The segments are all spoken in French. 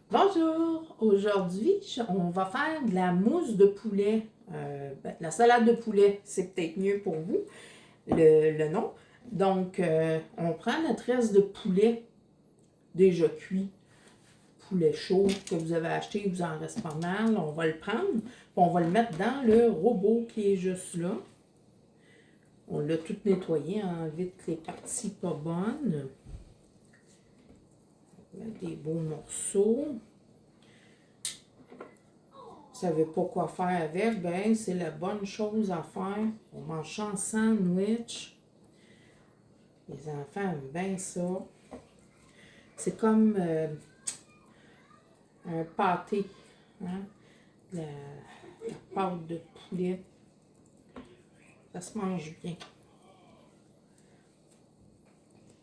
Bonjour! Aujourd'hui, on va faire de la mousse de poulet. La salade de poulet, c'est peut-être mieux pour vous, le nom. Donc, on prend notre reste de poulet déjà cuit, poulet chaud que vous avez acheté, il vous en reste pas mal. On va le prendre, puis on va le mettre dans le robot qui est juste là. On l'a tout nettoyé, enlevé toutes les parties pas bonnes. On met des beaux morceaux. Vous ne savez pas quoi faire avec, ben c'est la bonne chose à faire. On mange ça en sandwich. Les enfants aiment bien ça. C'est comme un pâté, hein? La pâte de poulet. Ça se mange bien.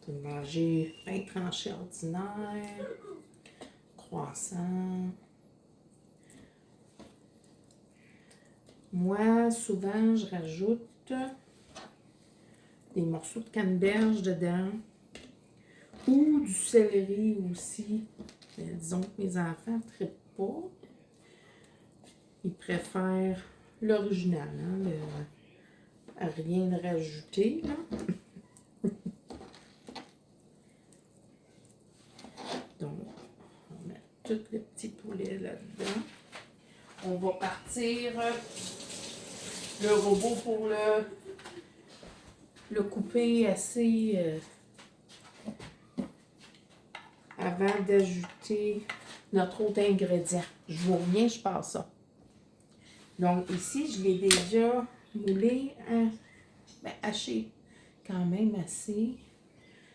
On peut manger pain tranché ordinaire, croissant. Moi, souvent, je rajoute des morceaux de canneberge dedans ou du céleri aussi. Mais disons que mes enfants ne trippent pas. Ils préfèrent l'original, hein, rien de rajouter, là. Donc, on met tout le petit poulet là-dedans. On va partir le robot pour le couper assez avant d'ajouter notre autre ingrédient. Je vous reviens, je passe ça. Donc ici, je l'ai déjà moulé, haché quand même assez.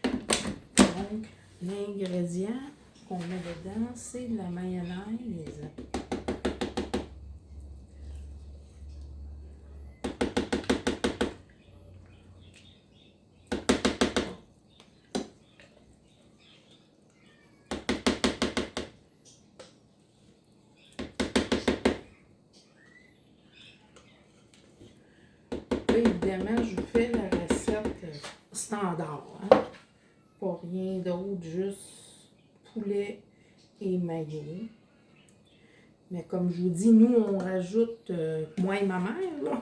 Donc, l'ingrédient qu'on met dedans, c'est de la mayonnaise. Évidemment, je vous fais la recette standard, hein? Pas rien d'autre, juste poulet et mayo. Mais comme je vous dis, nous, on rajoute, moi et ma mère, là,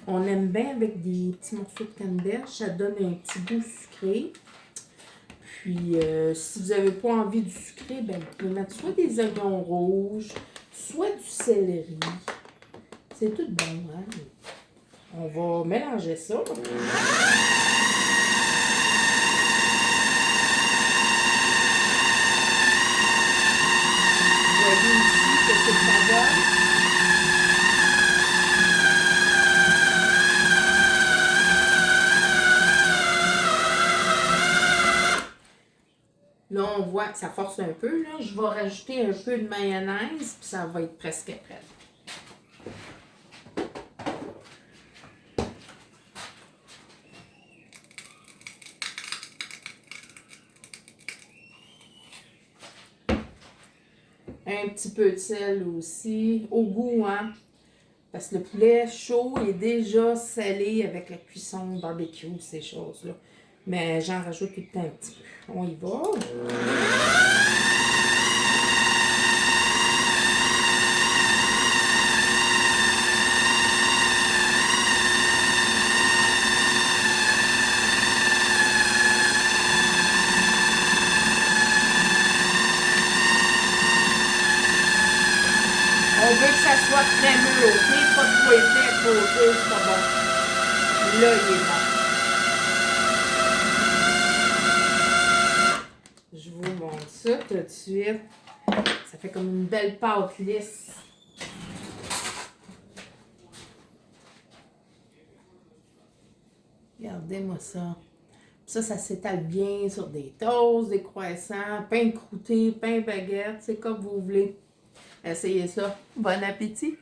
on aime bien avec des petits morceaux de canneberge, ça donne un petit goût sucré. Puis, si vous n'avez pas envie du sucré, ben, vous pouvez mettre soit des oignons rouges, soit du céleri. C'est tout bon, hein? On va mélanger ça. Voyez ici que c'est ça donne. Là, on voit que ça force un peu. Là. Je vais rajouter un peu de mayonnaise, puis ça va être presque prêt. Un petit peu de sel aussi, au goût, hein? Parce que le poulet chaud est déjà salé avec la cuisson barbecue, ces choses-là. Mais j'en rajoute tout le temps un petit peu. On y va. On veut que ça soit crémeux, ok? Pas de trop épais à côté, c'est pas bon. Là, il est bon. Je vous montre ça tout de suite. Ça fait comme une belle pâte lisse. Regardez-moi ça. Ça s'étale bien sur des toasts, des croissants, pain croûté, pain baguette, c'est comme vous voulez. Essayez ça. Bon appétit!